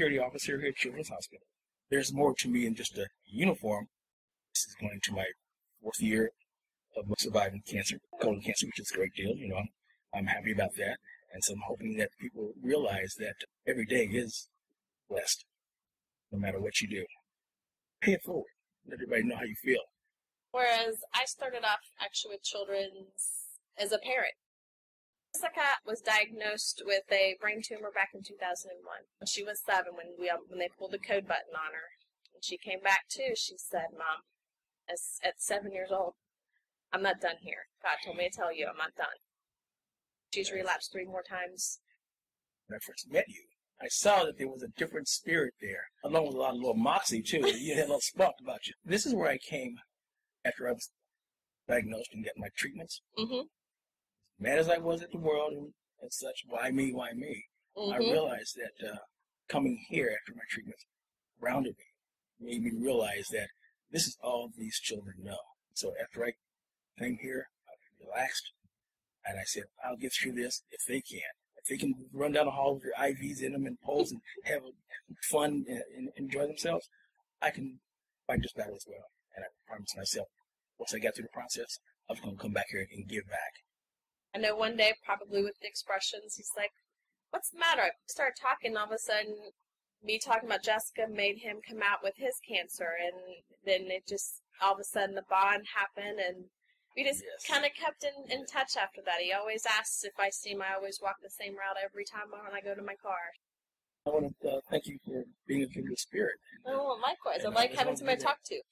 security officer here at Children's Hospital. There's more to me than just a uniform. This is going to my 4th year of surviving cancer, colon cancer, which is a great deal. I'm happy about that. And so I'm hoping that people realize that every day is blessed, no matter what you do. Pay it forward. Let everybody know how you feel. Whereas I started off actually with Children's as a parent. Jessica was diagnosed with a brain tumor back in 2001. She was 7 when they pulled the code button on her. When she came back too, she said, "Mom, at 7 years old, I'm not done here. God told me to tell you I'm not done." She's relapsed 3 more times. When I first met you, I saw that there was a different spirit there, along with a lot of little moxie too. You had a little spunk about you. This is where I came after I was diagnosed and got my treatments. Mm-hmm. Mad as I was at the world and such, why me, why me? Mm-hmm. I realized that coming here after my treatments grounded me, made me realize that this is all these children know. So after I came here, I relaxed, and I said, I'll get through this if they can. If they can run down the hall with their IVs in them and pose and have fun and enjoy themselves, I can fight this battle as well. And I promised myself, once I got through the process, I was going to come back here and give back. I know one day, probably with the expressions, he's like, "What's the matter?" I started talking, all of a sudden, me talking about Jessica made him come out with his cancer, and then it just, all of a sudden, the bond happened, and we just kind of kept in touch after that. He always asks if I see him. I always walk the same route every time when I go to my car. I want to thank you for being a kindred spirit. Oh, likewise. I like having somebody to talk to.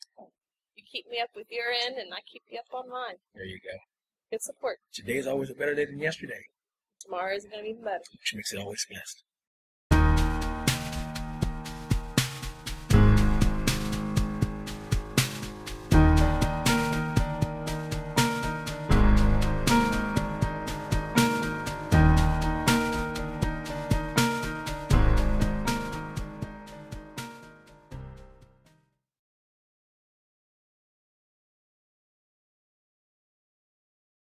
You keep me up with your end, and I keep you up on mine. There you go. Good support. Today is always a better day than yesterday. Tomorrow is going to be even better. Which makes it always blessed.